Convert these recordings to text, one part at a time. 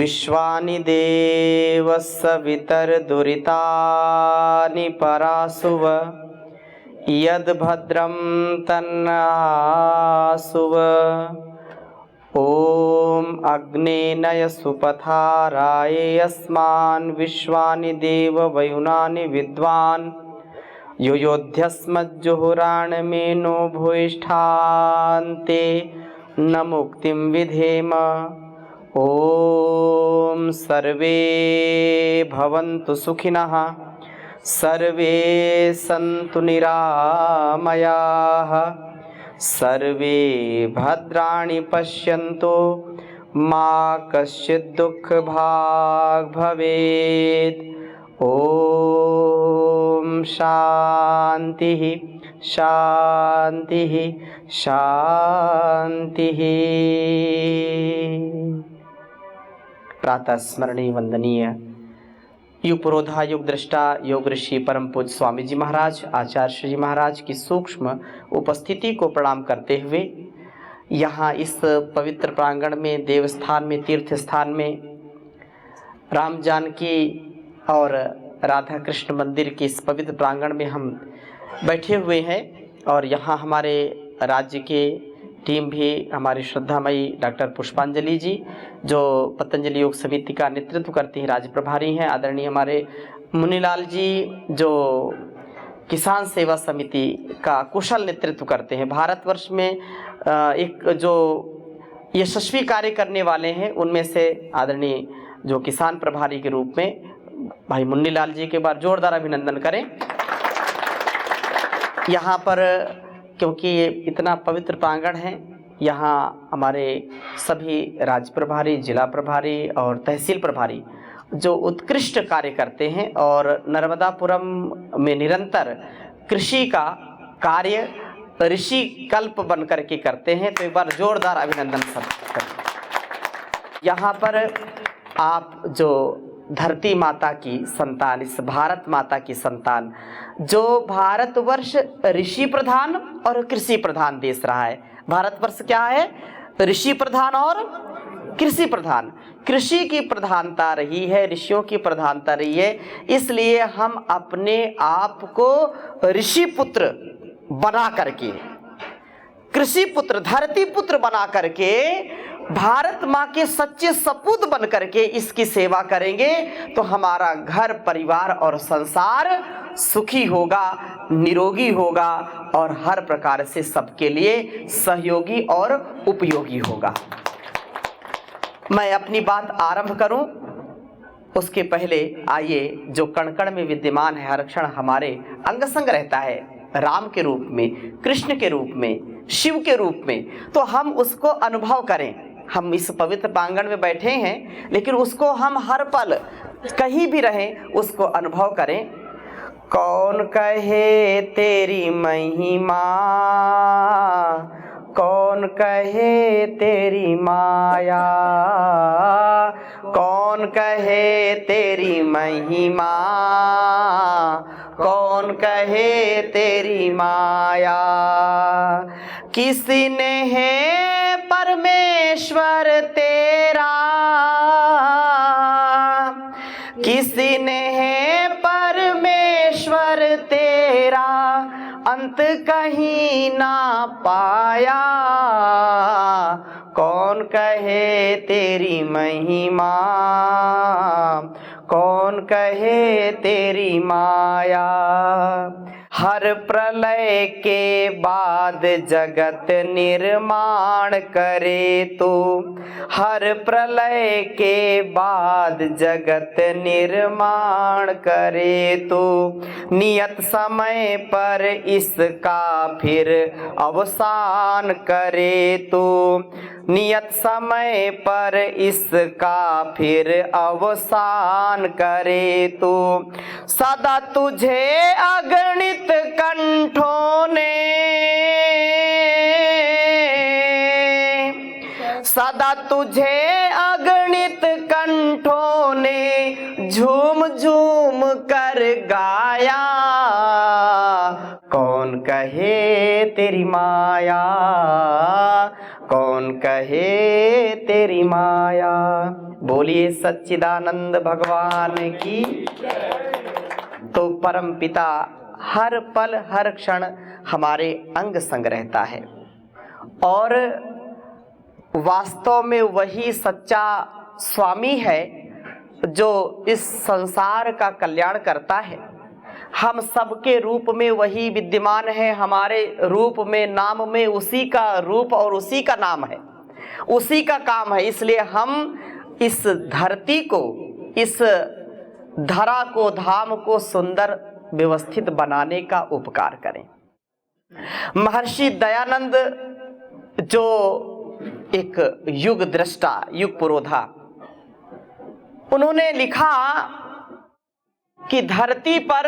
विश्वानि देव सवितर्दुरितानि परासुव यद्भद्रं तन्नासुव। ॐ अग्नेनय सुपथाराय अस्मान् विश्वानि देव वयुनानि विद्वान् योयोध्यस्मज्जुहुराणमेनो भूयिष्ठान्ते न मुक्तिं विधेम। ॐ सर्वे भवन्तु सुखिनः सर्वे सन्तु निरामयाः सर्वे भद्राणि पश्यन्तु मा कश्चित् दुःखभाग् भवेत्। ॐ शान्तिः शान्तिः शान्तिः। प्रातः स्मरणीय वंदनीय युग पुरोधा युग दृष्टा योग ऋषि परम पूज्य स्वामी जी महाराज आचार्य जी महाराज की सूक्ष्म उपस्थिति को प्रणाम करते हुए यहाँ इस पवित्र प्रांगण में देवस्थान में तीर्थ स्थान में राम जानकी और राधा कृष्ण मंदिर के इस पवित्र प्रांगण में हम बैठे हुए हैं। और यहाँ हमारे राज्य के टीम भी हमारी श्रद्धामयी डॉक्टर पुष्पांजलि जी जो पतंजलि योग समिति का नेतृत्व करती हैं, राज्य प्रभारी हैं। आदरणीय हमारे मुनीलाल जी जो किसान सेवा समिति का कुशल नेतृत्व करते हैं। भारतवर्ष में एक जो यशस्वी कार्य करने वाले हैं उनमें से आदरणीय जो किसान प्रभारी के रूप में भाई मुन्नीलाल जी के बार जोरदार अभिनंदन करें। यहाँ पर क्योंकि ये इतना पवित्र प्रांगण है, यहाँ हमारे सभी राज्य प्रभारी, जिला प्रभारी और तहसील प्रभारी जो उत्कृष्ट कार्य करते हैं और नर्मदापुरम में निरंतर कृषि का कार्य ऋषि कल्प बन करके करते हैं। तो एक बार जोरदार अभिनंदन सब करें। यहाँ पर आप जो धरती माता की संतान, इस भारत माता की संतान, जो भारतवर्ष ऋषि प्रधान और कृषि प्रधान देश रहा है। भारतवर्ष क्या है? ऋषि प्रधान और कृषि प्रधान। कृषि की प्रधानता रही है, ऋषियों की प्रधानता रही है। इसलिए हम अपने आप को ऋषि पुत्र बना करके, कृषि पुत्र, धरती पुत्र बना करके, भारत माँ के सच्चे सपूत बन करके इसकी सेवा करेंगे तो हमारा घर परिवार और संसार सुखी होगा, निरोगी होगा और हर प्रकार से सबके लिए सहयोगी और उपयोगी होगा। मैं अपनी बात आरंभ करूं उसके पहले आइए जो कण कण में विद्यमान है, हर क्षण हमारे अंग संग रहता है, राम के रूप में, कृष्ण के रूप में, शिव के रूप में, तो हम उसको अनुभव करें। हम इस पवित्र प्रांगण में बैठे हैं लेकिन उसको हम हर पल कहीं भी रहें उसको अनुभव करें। कौन कहे तेरी महिमा, कौन कहे तेरी माया, कौन कहे तेरी महिमा, कौन कहे तेरी माया। किसी ने है परमेश्वर तेरा, किसी ने है परमेश्वर तेरा, अंत कहीं ना पाया। कौन कहे तेरी महिमा, कौन कहे तेरी माया। हर प्रलय के बाद जगत निर्माण करे तो, हर प्रलय के बाद जगत निर्माण करे तो, नियत समय पर इसका फिर अवसान करे तो, नियत समय पर इसका फिर अवसान करे तो। सदा तुझे अगणित कंठों ने, सदा तुझे अगणित कंठों ने झूम झूम कर गाया। कौन कहे तेरी माया, कौन कहे तेरी माया। बोलिए सच्चिदानंद भगवान की। तो परम पिता हर पल हर क्षण हमारे अंग संग रहता है और वास्तव में वही सच्चा स्वामी है जो इस संसार का कल्याण करता है। हम सबके रूप में वही विद्यमान है, हमारे रूप में, नाम में उसी का रूप और उसी का नाम है, उसी का काम है। इसलिए हम इस धरती को, इस धरा को, धाम को सुंदर व्यवस्थित बनाने का उपकार करें। महर्षि दयानंद जो एक युग दृष्टा, युग पुरोधा, उन्होंने लिखा कि धरती पर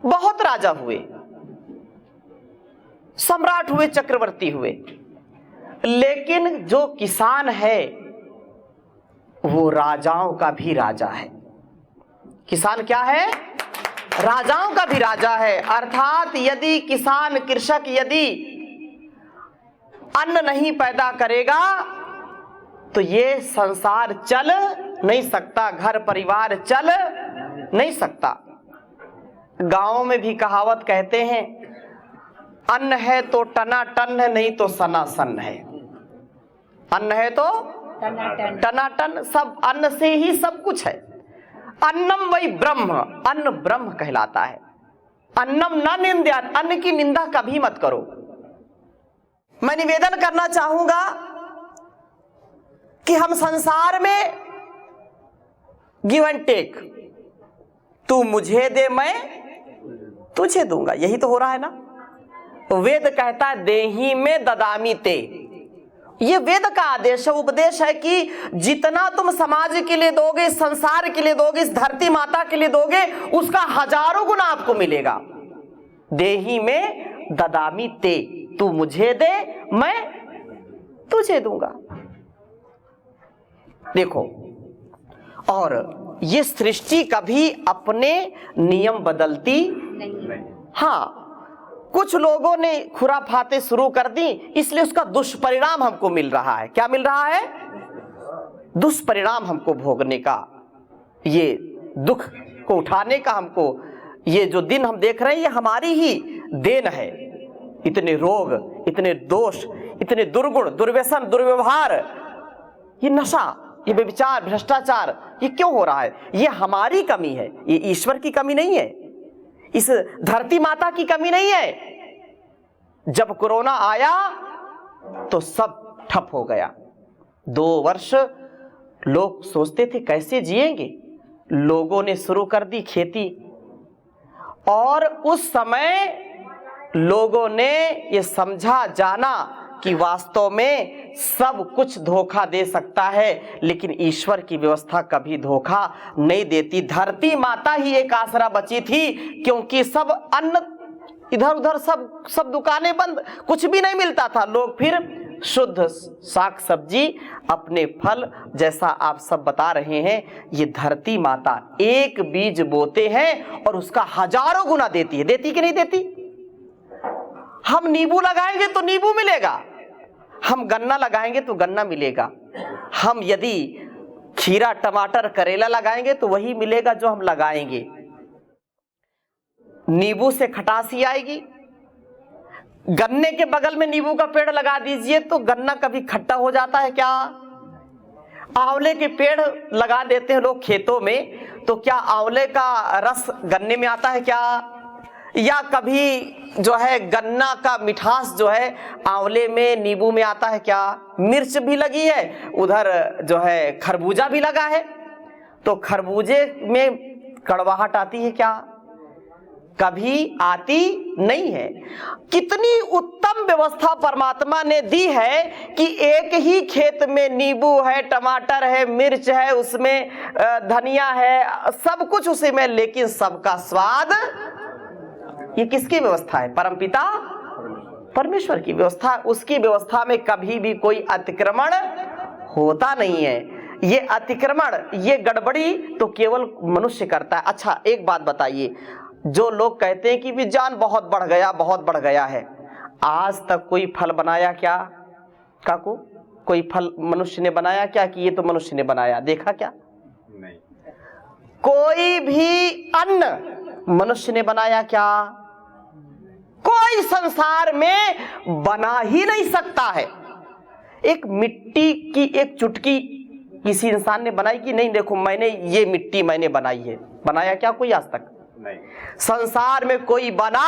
बहुत राजा हुए, सम्राट हुए, चक्रवर्ती हुए, लेकिन जो किसान है वो राजाओं का भी राजा है। किसान क्या है? राजाओं का भी राजा है। अर्थात यदि किसान, कृषक यदि अन्न नहीं पैदा करेगा तो ये संसार चल नहीं सकता, घर परिवार चल नहीं सकता। गांवों में भी कहावत कहते हैं, अन्न है तो टनाटन है, नहीं तो सनासन है। अन्न है तो टनाटन, सब अन्न से ही सब कुछ है। अन्नम वही ब्रह्म, अन्न ब्रह्म कहलाता है। अन्नम न निंद्यात्, अन्न की निंदा कभी मत करो। मैं निवेदन करना चाहूंगा कि हम संसार में गिव एंड टेक, तू मुझे दे मैं तुझे दूंगा, यही तो हो रहा है ना। वेद कहता है देही में ददामी ते, ये वेद का आदेश है, उपदेश है कि जितना तुम समाज के लिए दोगे, संसार के लिए दोगे, इस धरती माता के लिए दोगे, उसका हजारों गुना आपको मिलेगा। देही में ददामी ते, तू मुझे दे मैं तुझे दूंगा। देखो, और ये सृष्टि कभी अपने नियम बदलती नहीं। हाँ, कुछ लोगों ने खुराफाते शुरू कर दी, इसलिए उसका दुष्परिणाम हमको मिल रहा है। क्या मिल रहा है? दुष्परिणाम हमको भोगने का, ये दुख को उठाने का हमको, ये जो दिन हम देख रहे हैं ये हमारी ही देन है। इतने रोग, इतने दोष, इतने दुर्गुण, दुर्व्यसन, दुर्व्यवहार, ये नशा, ये व्यभिचार, भ्रष्टाचार, ये क्यों हो रहा है? ये हमारी कमी है, ये ईश्वर की कमी नहीं है, इस धरती माता की कमी नहीं है। जब कोरोना आया तो सब ठप हो गया। 2 वर्ष लोग सोचते थे कैसे जिएंगे, लोगों ने शुरू कर दी खेती, और उस समय लोगों ने ये समझा, जाना कि वास्तव में सब कुछ धोखा दे सकता है, लेकिन ईश्वर की व्यवस्था कभी धोखा नहीं देती। धरती माता ही एक आसरा बची थी, क्योंकि सब अन्न इधर उधर, सब दुकानें बंद, कुछ भी नहीं मिलता था। लोग फिर शुद्ध साग सब्जी, अपने फल, जैसा आप सब बता रहे हैं, ये धरती माता एक बीज बोते हैं और उसका हजारों गुना देती है। देती कि नहीं देती? हम नींबू लगाएंगे तो नींबू मिलेगा, हम गन्ना लगाएंगे तो गन्ना मिलेगा, हम यदि खीरा, टमाटर, करेला लगाएंगे तो वही मिलेगा जो हम लगाएंगे। नींबू से खटासी आएगी। गन्ने के बगल में नींबू का पेड़ लगा दीजिए तो गन्ना कभी खट्टा हो जाता है क्या? आंवले के पेड़ लगा देते हैं लोग खेतों में, तो क्या आंवले का रस गन्ने में आता है क्या? या कभी जो है गन्ना का मिठास जो है आंवले में, नींबू में आता है क्या? मिर्च भी लगी है, उधर जो है खरबूजा भी लगा है, तो खरबूजे में कड़वाहट आती है क्या? कभी आती नहीं है। कितनी उत्तम व्यवस्था परमात्मा ने दी है कि एक ही खेत में नींबू है, टमाटर है, मिर्च है, उसमें धनिया है, सब कुछ उसी में, लेकिन सबका स्वाद, ये किसकी व्यवस्था है? परमपिता परमेश्वर की व्यवस्था। उसकी व्यवस्था में कभी भी कोई अतिक्रमण होता नहीं है। ये अतिक्रमण, ये गड़बड़ी तो केवल मनुष्य करता है। अच्छा, एक बात बताइए, जो लोग कहते हैं कि विज्ञान बहुत बढ़ गया, बहुत बढ़ गया है, आज तक कोई फल बनाया क्या काकू? कोई फल मनुष्य ने बनाया क्या कि ये तो मनुष्य ने बनाया? देखा क्या? नहीं। कोई भी अन्न मनुष्य ने बनाया क्या? कोई संसार में बना ही नहीं सकता है। एक मिट्टी की एक चुटकी किसी इंसान ने बनाई कि नहीं? देखो मैंने ये मिट्टी मैंने बनाई है। बनाया क्या कोई आज तक? नहीं। संसार में कोई बना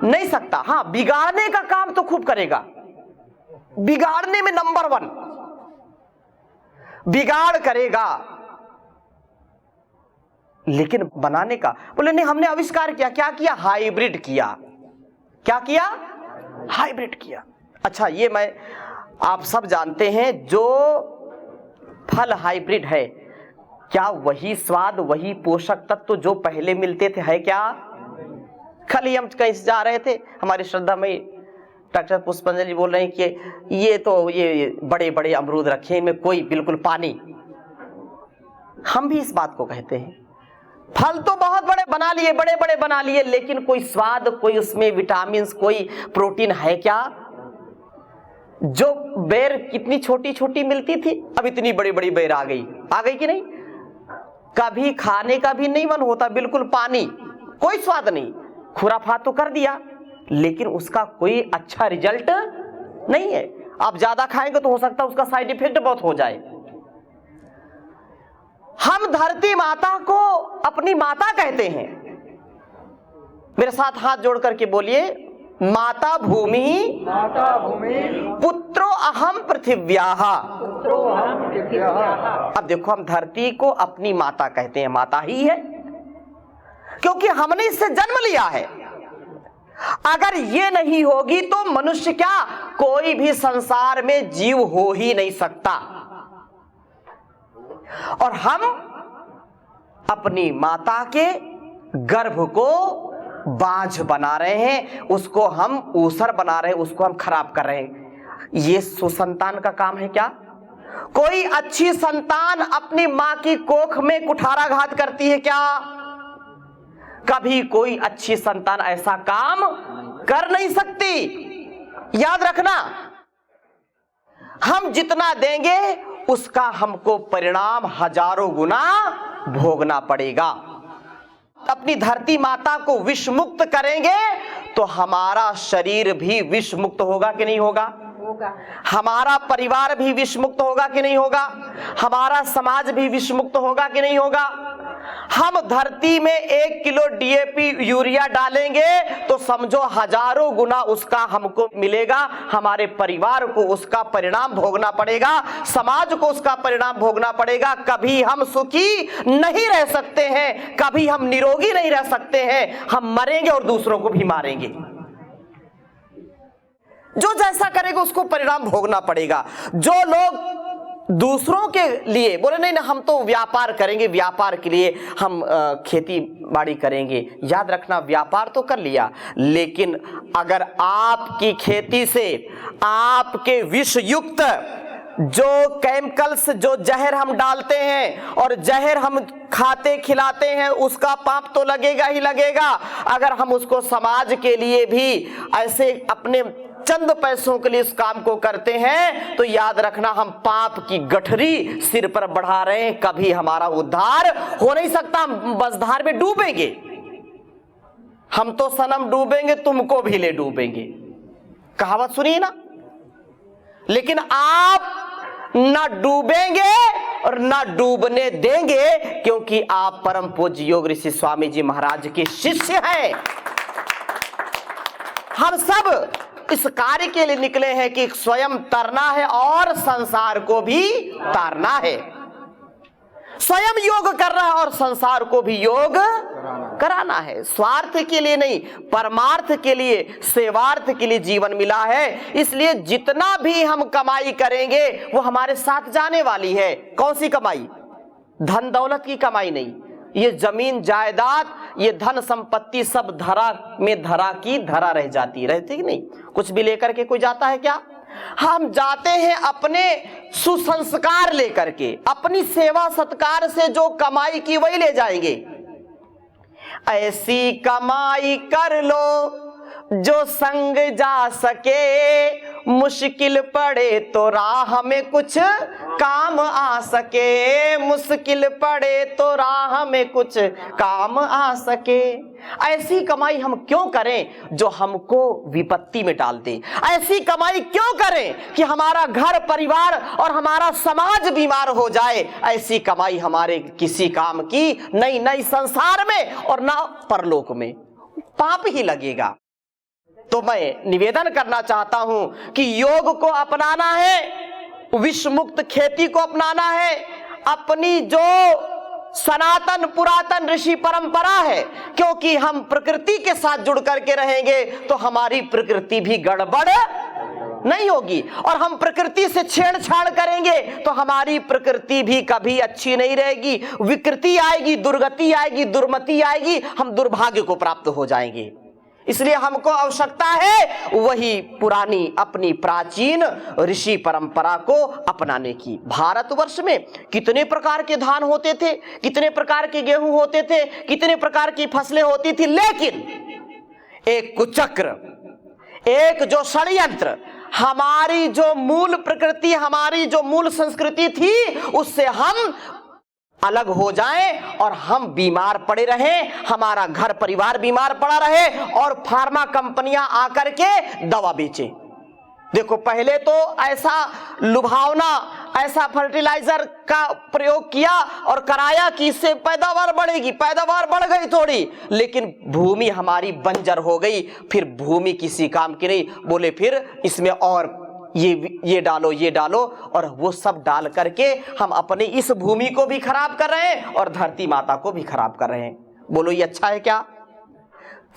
नहीं सकता। हाँ, बिगाड़ने का काम तो खूब करेगा, बिगाड़ने में नंबर 1 बिगाड़ करेगा, लेकिन बनाने का बोले नहीं हमने आविष्कार किया। क्या किया? हाइब्रिड किया। क्या किया? हाइब्रिड किया। अच्छा, ये मैं आप सब जानते हैं जो फल हाइब्रिड है, क्या वही स्वाद वही पोषक तत्व जो पहले मिलते थे है क्या? कल ही हम कहीं से जा रहे थे, हमारे श्रद्धामयी डॉक्टर पुष्पांजलि जी बोल रहे हैं कि ये बड़े बड़े अमरूद रखे हैं, इनमें कोई बिल्कुल पानी। हम भी इस बात को कहते हैं, फल तो बहुत बड़े बना लिए, बड़े बड़े बना लिए, लेकिन कोई स्वाद, कोई उसमें विटामिन, कोई प्रोटीन है क्या? जो बेर कितनी छोटी छोटी मिलती थी, अब इतनी बड़ी बड़ी बेर आ गई कि नहीं? कभी खाने का भी नहीं मन होता, बिल्कुल पानी, कोई स्वाद नहीं। खुराफात तो कर दिया, लेकिन उसका कोई अच्छा रिजल्ट नहीं है। आप ज्यादा खाएंगे तो हो सकता है उसका साइड इफेक्ट बहुत हो जाए। हम धरती माता को अपनी माता कहते हैं। मेरे साथ हाथ जोड़ करके बोलिए, माता भूमि पुत्रो अहम पृथिव्याः। अब देखो, हम धरती को अपनी माता कहते हैं, माता ही है क्योंकि हमने इससे जन्म लिया है। अगर ये नहीं होगी तो मनुष्य क्या, कोई भी संसार में जीव हो ही नहीं सकता। और हम अपनी माता के गर्भ को बांझ बना रहे हैं, उसको हम ऊसर बना रहे हैं, उसको हम खराब कर रहे हैं। ये सुसंतान का काम है क्या? कोई अच्छी संतान अपनी मां की कोख में कुठाराघात करती है क्या? कभी कोई अच्छी संतान ऐसा काम कर नहीं सकती। याद रखना, हम जितना देंगे उसका हमको परिणाम हजारों गुना भोगना पड़ेगा। अपनी धरती माता को विष मुक्त करेंगे तो हमारा शरीर भी विष मुक्त होगा कि नहीं होगा? हमारा परिवार भी विष मुक्त होगा कि नहीं होगा? हमारा समाज भी विष मुक्त होगा कि नहीं होगा? हम धरती में 1 किलो DAP यूरिया डालेंगे तो समझो हजारों गुना उसका हमको मिलेगा। हमारे परिवार को उसका परिणाम भोगना पड़ेगा, समाज को उसका परिणाम भोगना पड़ेगा। कभी हम सुखी नहीं रह सकते हैं, कभी हम निरोगी नहीं रह सकते हैं। हम मरेंगे और दूसरों को भी मारेंगे। जो जैसा करेगा उसको परिणाम भोगना पड़ेगा। जो लोग दूसरों के लिए बोले नहीं ना हम तो व्यापार करेंगे, व्यापार के लिए हम खेती बाड़ी करेंगे, याद रखना व्यापार तो कर लिया, लेकिन अगर आपकी खेती से आपके विष युक्त जो केमिकल्स, जो जहर हम डालते हैं और जहर हम खाते खिलाते हैं, उसका पाप तो लगेगा ही लगेगा। अगर हम उसको समाज के लिए भी ऐसे अपने चंद पैसों के लिए इस काम को करते हैं तो याद रखना हम पाप की गठरी सिर पर बढ़ा रहे हैं। कभी हमारा उद्धार हो नहीं सकता, हम बसधार में डूबेंगे। हम तो सनम डूबेंगे तुमको भी ले डूबेंगे, कहावत सुनिए ना। लेकिन आप ना डूबेंगे और ना डूबने देंगे, क्योंकि आप परम पूज्य योग ऋषि स्वामी जी महाराज के शिष्य हैं। हम सब इस कार्य के लिए निकले हैं कि स्वयं तरना है और संसार को भी तारना है। स्वयं योग करना है और संसार को भी योग कराना है। स्वार्थ के लिए नहीं, परमार्थ के लिए, सेवार्थ के लिए जीवन मिला है। इसलिए जितना भी हम कमाई करेंगे वो हमारे साथ जाने वाली है। कौन सी कमाई? धन दौलत की कमाई नहीं। ये जमीन जायदाद, ये धन संपत्ति सब धरा में धरा की धरा रह जाती, रहती कि नहीं? कुछ भी लेकर के कोई जाता है क्या? हम जाते हैं अपने सुसंस्कार लेकर के, अपनी सेवा सत्कार से जो कमाई की वही ले जाएंगे। ऐसी कमाई कर लो जो संग जा सके, मुश्किल पड़े तो राह में कुछ काम आ सके, मुश्किल पड़े तो राह में कुछ काम आ सके। ऐसी कमाई हम क्यों करें जो हमको विपत्ति में डाल दे? ऐसी कमाई क्यों करें कि हमारा घर परिवार और हमारा समाज बीमार हो जाए? ऐसी कमाई हमारे किसी काम की नहीं, नहीं संसार में और ना परलोक में, पाप ही लगेगा। तो मैं निवेदन करना चाहता हूं कि योग को अपनाना है, विष मुक्त खेती को अपनाना है, अपनी जो सनातन पुरातन ऋषि परंपरा है, क्योंकि हम प्रकृति के साथ जुड़ करके रहेंगे तो हमारी प्रकृति भी गड़बड़ नहीं होगी, और हम प्रकृति से छेड़छाड़ करेंगे तो हमारी प्रकृति भी कभी अच्छी नहीं रहेगी, विकृति आएगी, दुर्गति आएगी, दुर्मति आएगी, हम दुर्भाग्य को प्राप्त हो जाएंगे। इसलिए हमको आवश्यकता है वही पुरानी अपनी प्राचीन ऋषि परंपरा को अपनाने की। भारतवर्ष में कितने प्रकार के धान होते थे, कितने प्रकार के गेहूं होते थे, कितने प्रकार की फसलें होती थी, लेकिन एक कुचक्र, एक जो षड्यंत्र, हमारी जो मूल प्रकृति, हमारी जो मूल संस्कृति थी, उससे हम अलग हो जाएं और हम बीमार पड़े रहें, हमारा घर परिवार बीमार पड़ा रहे और फार्मा कंपनियां आकर के दवा बेचें। देखो पहले तो ऐसा लुभावना, ऐसा फर्टिलाइजर का प्रयोग किया और कराया कि इससे पैदावार बढ़ेगी, पैदावार बढ़ गई थोड़ी, लेकिन भूमि हमारी बंजर हो गई, फिर भूमि किसी काम की नहीं, बोले फिर इसमें और ये डालो, ये डालो, और वो सब डाल करके हम अपने इस भूमि को भी खराब कर रहे हैं और धरती माता को भी खराब कर रहे हैं। बोलो ये अच्छा है क्या?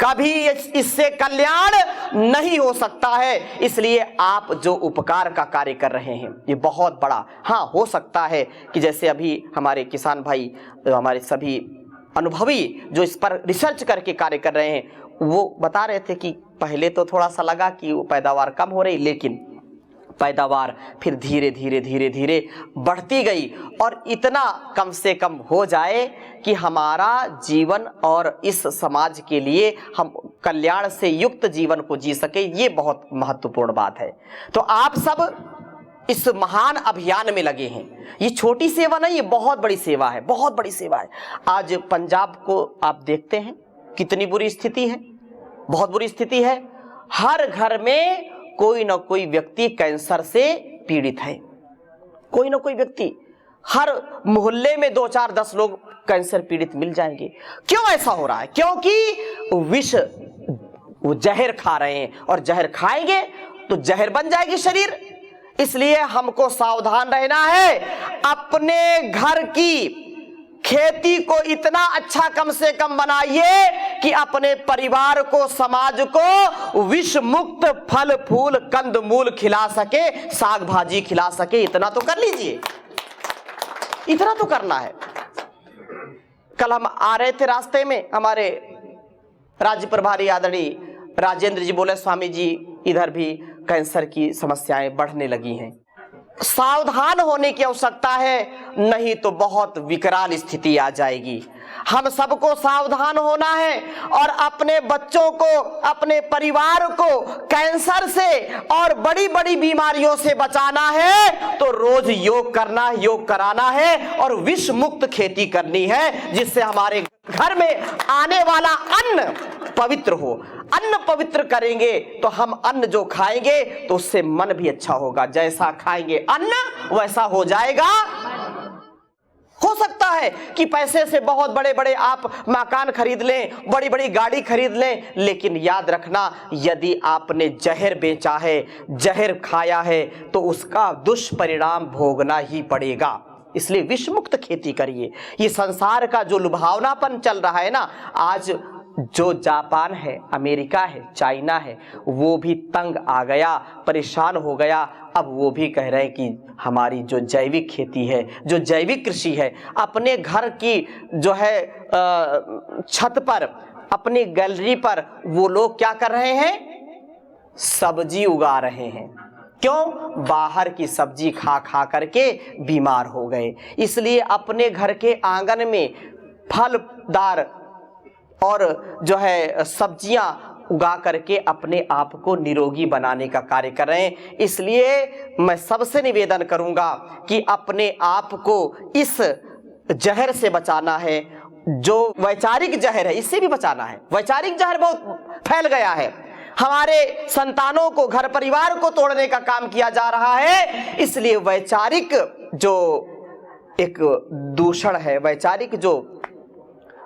कभी इससे कल्याण नहीं हो सकता है। इसलिए आप जो उपकार का कार्य कर रहे हैं ये बहुत बड़ा, हाँ हो सकता है कि जैसे अभी हमारे किसान भाई, हमारे सभी अनुभवी जो इस पर रिसर्च करके कार्य कर रहे हैं, वो बता रहे थे कि पहले तो थोड़ा सा लगा कि वो पैदावार कम हो रही, लेकिन पैदावार फिर धीरे धीरे धीरे धीरे बढ़ती गई और इतना कम से कम हो जाए कि हमारा जीवन और इस समाज के लिए हम कल्याण से युक्त जीवन को जी सके। ये बहुत महत्वपूर्ण बात है। तो आप सब इस महान अभियान में लगे हैं। ये छोटी सेवा नहीं, ये बहुत बड़ी सेवा है, बहुत बड़ी सेवा है। आज पंजाब को आप देखते हैं कितनी बुरी स्थिति है, बहुत बुरी स्थिति है। हर घर में कोई ना कोई व्यक्ति कैंसर से पीड़ित है, कोई ना कोई व्यक्ति, हर मोहल्ले में 2, 4, 10 लोग कैंसर पीड़ित मिल जाएंगे। क्यों ऐसा हो रहा है? क्योंकि विष, वो जहर खा रहे हैं, और जहर खाएंगे तो जहर बन जाएगी शरीर। इसलिए हमको सावधान रहना है। अपने घर की खेती को इतना अच्छा कम से कम बनाइए कि अपने परिवार को, समाज को विष मुक्त फल फूल कंद मूल खिला सके, साग भाजी खिला सके। इतना तो कर लीजिए, इतना तो करना है। कल हम आ रहे थे, रास्ते में हमारे राज्य प्रभारी आदरणीय राजेंद्र जी बोले, स्वामी जी इधर भी कैंसर की समस्याएं बढ़ने लगी हैं, सावधान होने की आवश्यकता है, नहीं तो बहुत विकराल स्थिति आ जाएगी। हम सबको सावधान होना है और अपने बच्चों को, अपने परिवार को कैंसर से और बड़ी बड़ी बीमारियों से बचाना है तो रोज योग करना, योग कराना है और विष मुक्त खेती करनी है, जिससे हमारे घर में आने वाला अन्न पवित्र हो। अन्न पवित्र करेंगे तो हम अन्न जो खाएंगे तो उससे मन भी अच्छा होगा। जैसा खाएंगे अन्न वैसा हो जाएगा। हो सकता है कि पैसे से बहुत बड़े बड़े आप मकान खरीद लें, बड़ी बड़ी गाड़ी खरीद लें, लेकिन याद रखना, यदि आपने जहर बेचा है, जहर खाया है, तो उसका दुष्परिणाम भोगना ही पड़ेगा। इसलिए विष मुक्त खेती करिए। ये संसार का जो लुभावनापन चल रहा है ना, आज जो जापान है, अमेरिका है, चाइना है, वो भी तंग आ गया, परेशान हो गया। अब वो भी कह रहे हैं कि हमारी जो जैविक खेती है, जो जैविक कृषि है, अपने घर की जो है छत पर, अपनी गैलरी पर वो लोग क्या कर रहे हैं? सब्जी उगा रहे हैं। क्यों? बाहर की सब्जी खा खा करके बीमार हो गए। इसलिए अपने घर के आंगन में फलदार और जो है सब्जियां उगा करके अपने आप को निरोगी बनाने का कार्य कर रहे हैं। इसलिए मैं सबसे निवेदन करूंगा कि अपने आप को इस जहर से बचाना है, जो वैचारिक जहर है इससे भी बचाना है। वैचारिक जहर बहुत फैल गया है, हमारे संतानों को, घर परिवार को तोड़ने का काम किया जा रहा है। इसलिए वैचारिक जो एक दूषण है, वैचारिक जो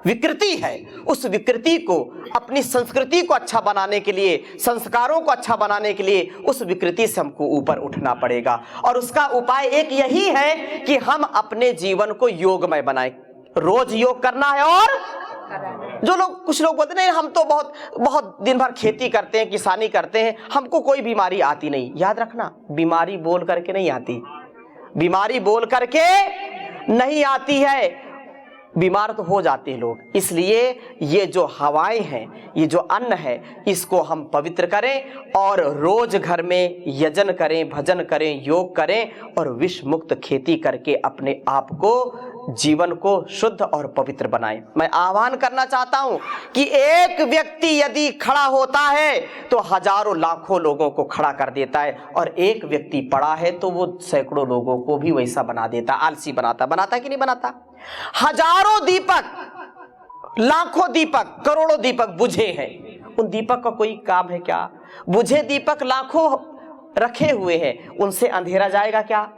विकृति है, उस विकृति को, अपनी संस्कृति को अच्छा बनाने के लिए, संस्कारों को अच्छा बनाने के लिए उस विकृति से हमको ऊपर उठना पड़ेगा। और उसका उपाय एक यही है कि हम अपने जीवन को योगमय बनाएं। रोज योग करना है। और जो लोग, कुछ लोग बोलते नहीं हम तो बहुत दिन भर खेती करते हैं, किसानी करते हैं, हमको कोई बीमारी आती नहीं। याद रखना, बीमारी बोल करके नहीं आती, बीमारी बोल करके नहीं आती है, बीमार तो हो जाते हैं लोग। इसलिए ये जो हवाएं हैं, ये जो अन्न है, इसको हम पवित्र करें और रोज घर में यजन करें, भजन करें, योग करें और विष मुक्त खेती करके अपने आप को, जीवन को शुद्ध और पवित्र बनाएं। मैं आह्वान करना चाहता हूं कि एक व्यक्ति यदि खड़ा होता है तो हजारों लाखों लोगों को खड़ा कर देता है, और एक व्यक्ति पड़ा है तो वो सैकड़ों लोगों को भी वैसा बना देता, आलसी बनाता कि नहीं बनाता। हजारों दीपक, लाखों दीपक, करोड़ों दीपक बुझे हैं, उन दीपक का कोई काम है क्या? बुझे दीपक लाखों रखे हुए हैं, उनसे अंधेरा जाएगा क्या?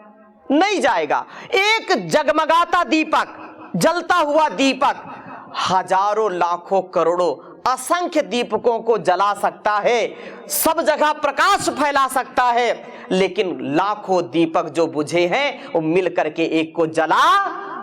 नहीं जाएगा। एक जगमगाता दीपक, जलता हुआ दीपक हजारों लाखों करोड़ों असंख्य दीपकों को जला सकता है, सब जगह प्रकाश फैला सकता है, लेकिन लाखों दीपक जो बुझे हैं वो मिल करके एक को जला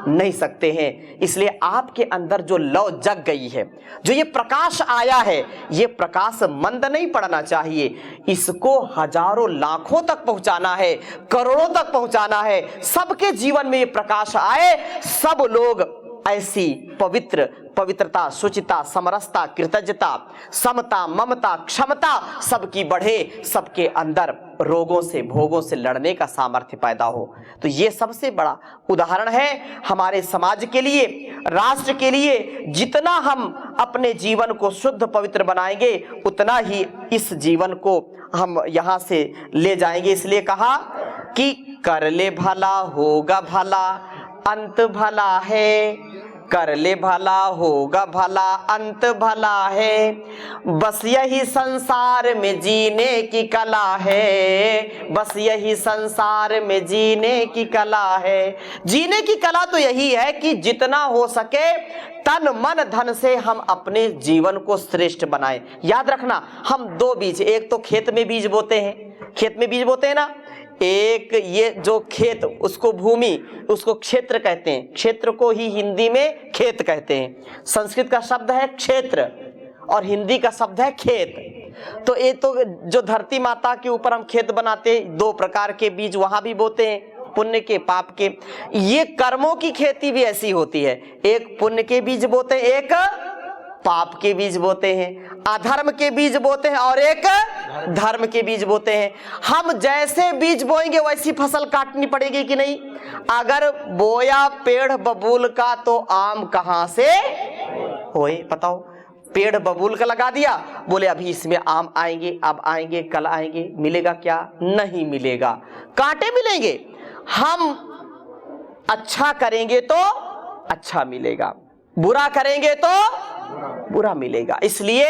नहीं सकते हैं। इसलिए आपके अंदर जो लौ जग गई है, जो ये प्रकाश आया है, ये प्रकाश मंद नहीं पड़ना चाहिए, इसको हजारों लाखों तक पहुंचाना है, करोड़ों तक पहुंचाना है। सबके जीवन में ये प्रकाश आए, सब लोग ऐसी पवित्रता, शुचिता, समरसता, कृतज्ञता, समता, ममता, क्षमता सबकी बढ़े, सबके अंदर रोगों से, भोगों से लड़ने का सामर्थ्य पैदा हो। तो ये सबसे बड़ा उदाहरण है हमारे समाज के लिए, राष्ट्र के लिए। जितना हम अपने जीवन को शुद्ध पवित्र बनाएंगे, उतना ही इस जीवन को हम यहाँ से ले जाएंगे। इसलिए कहा कि कर ले भला होगा भला, अंत भला है, कर ले भला होगा भला, अंत भला है, बस यही संसार में जीने की कला है, बस यही संसार में जीने की कला है। जीने की कला तो यही है कि जितना हो सके तन मन धन से हम अपने जीवन को श्रेष्ठ बनाएं। याद रखना, हम दो बीज, एक तो खेत में बीज बोते हैं, खेत में बीज बोते हैं ना, एक ये जो खेत, उसको भूमि, उसको क्षेत्र कहते हैं, क्षेत्र को ही हिंदी में खेत कहते हैं। संस्कृत का शब्द है क्षेत्र और हिंदी का शब्द है खेत। तो ये तो जो धरती माता के ऊपर हम खेत बनाते हैं, दो प्रकार के बीज वहां भी बोते हैं, पुण्य के, पाप के। ये कर्मों की खेती भी ऐसी होती है, एक पुण्य के बीज बोते हैं, एक पाप के बीज बोते हैं, अधर्म के बीज बोते हैं और एक धर्म के बीज बोते हैं। हम जैसे बीज बोएंगे वैसी फसल काटनी पड़ेगी कि नहीं? अगर बोया पेड़ बबूल का तो आम कहां से होए? बताओ, पेड़ बबूल का लगा दिया, बोले अभी इसमें आम आएंगे, अब आएंगे, कल आएंगे, मिलेगा क्या? नहीं मिलेगा, कांटे मिलेंगे। हम अच्छा करेंगे तो अच्छा मिलेगा, बुरा करेंगे तो बुरा मिलेगा। इसलिए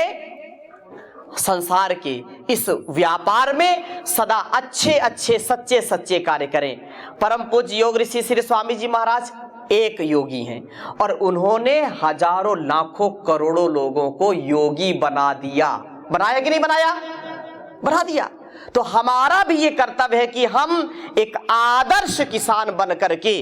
संसार के इस व्यापार में सदा अच्छे अच्छे, सच्चे सच्चे कार्य करें। परम पूज्य योग ऋषि श्री स्वामी जी महाराज एक योगी हैं और उन्होंने हजारों लाखों करोड़ों लोगों को योगी बना दिया। बनाया कि नहीं बनाया? बना दिया। तो हमारा भी ये कर्तव्य है कि हम एक आदर्श किसान बन करके,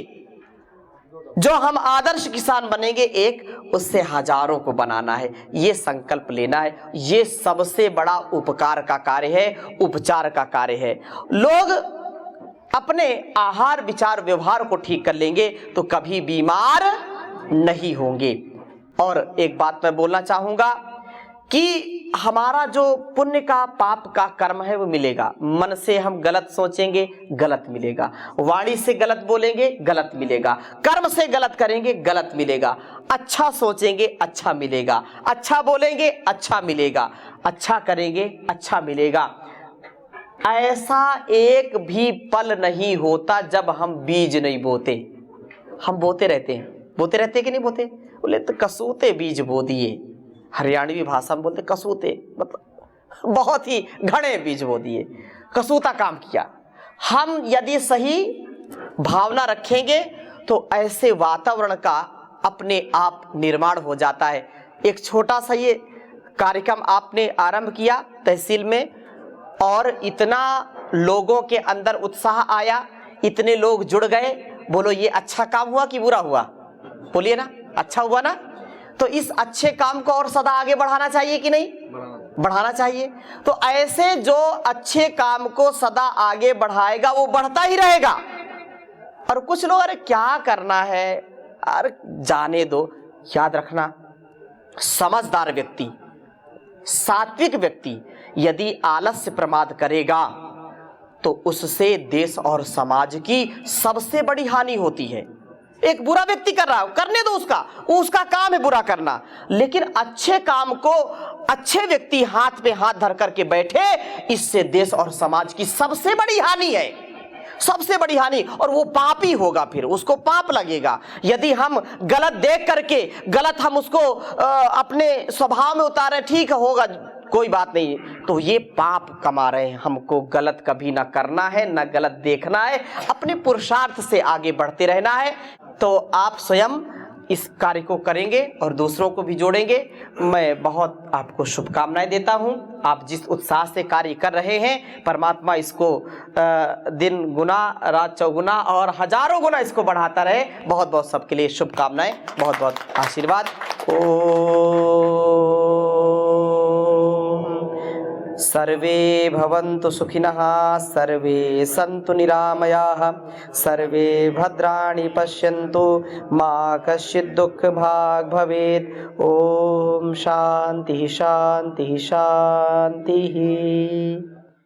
जो हम आदर्श किसान बनेंगे, एक उससे हजारों को बनाना है, ये संकल्प लेना है। ये सबसे बड़ा उपकार का कार्य है, उपचार का कार्य है। लोग अपने आहार विचार व्यवहार को ठीक कर लेंगे तो कभी बीमार नहीं होंगे। और एक बात मैं बोलना चाहूंगा कि हमारा जो पुण्य का पाप का कर्म है वो मिलेगा। मन से हम गलत सोचेंगे, गलत मिलेगा। वाणी से गलत बोलेंगे, गलत मिलेगा। कर्म से गलत करेंगे, गलत मिलेगा। अच्छा सोचेंगे, अच्छा मिलेगा। अच्छा बोलेंगे, अच्छा मिलेगा। अच्छा करेंगे, अच्छा मिलेगा। ऐसा एक भी पल नहीं होता जब हम बीज नहीं बोते। हम बोते रहते कि नहीं बोते? बोले तो कसूते बीज बो दिए। हरियाणवी भाषा में बोलते कसूते, मतलब बहुत ही घने बीज बो दिए, कसूता काम किया। हम यदि सही भावना रखेंगे तो ऐसे वातावरण का अपने आप निर्माण हो जाता है। एक छोटा सा ये कार्यक्रम आपने आरंभ किया तहसील में, और इतना लोगों के अंदर उत्साह आया, इतने लोग जुड़ गए। बोलो ये अच्छा काम हुआ कि बुरा हुआ? बोलिए ना, अच्छा हुआ ना? तो इस अच्छे काम को और सदा आगे बढ़ाना चाहिए कि नहीं? बढ़ाना चाहिए। तो ऐसे जो अच्छे काम को सदा आगे बढ़ाएगा वो बढ़ता ही रहेगा। और कुछ लोग अरे क्या करना है, अरे जाने दो। याद रखना, समझदार व्यक्ति, सात्विक व्यक्ति यदि आलस्य प्रमाद करेगा तो उससे देश और समाज की सबसे बड़ी हानि होती है। एक बुरा व्यक्ति कर रहा है, करने दो, उसका काम है बुरा करना। लेकिन अच्छे काम को अच्छे व्यक्ति हाथ पे हाथ धर करके बैठे, इससे देश और समाज की सबसे बड़ी हानि है, सबसे बड़ी हानि। और वो पापी होगा, फिर उसको पाप लगेगा। यदि हम गलत देख करके गलत हम उसको अपने स्वभाव में उतारे, ठीक होगा कोई बात नहीं, तो ये पाप कमा रहे हैं। हमको गलत कभी ना करना है, ना गलत देखना है, अपने पुरुषार्थ से आगे बढ़ते रहना है। तो आप स्वयं इस कार्य को करेंगे और दूसरों को भी जोड़ेंगे। मैं बहुत आपको शुभकामनाएं देता हूं। आप जिस उत्साह से कार्य कर रहे हैं, परमात्मा इसको दिन गुना रात चौगुना और हजारों गुना इसको बढ़ाता रहे। बहुत बहुत सबके लिए शुभकामनाएं, बहुत बहुत आशीर्वाद। सर्वे भवन्तु सुखिनः, सर्वे सन्तु निरामयाः, सर्वे भद्राणि पश्यन्तु, मा कश्चित् दुःखभाग् भवेत्। ओम शांति शांति शांति।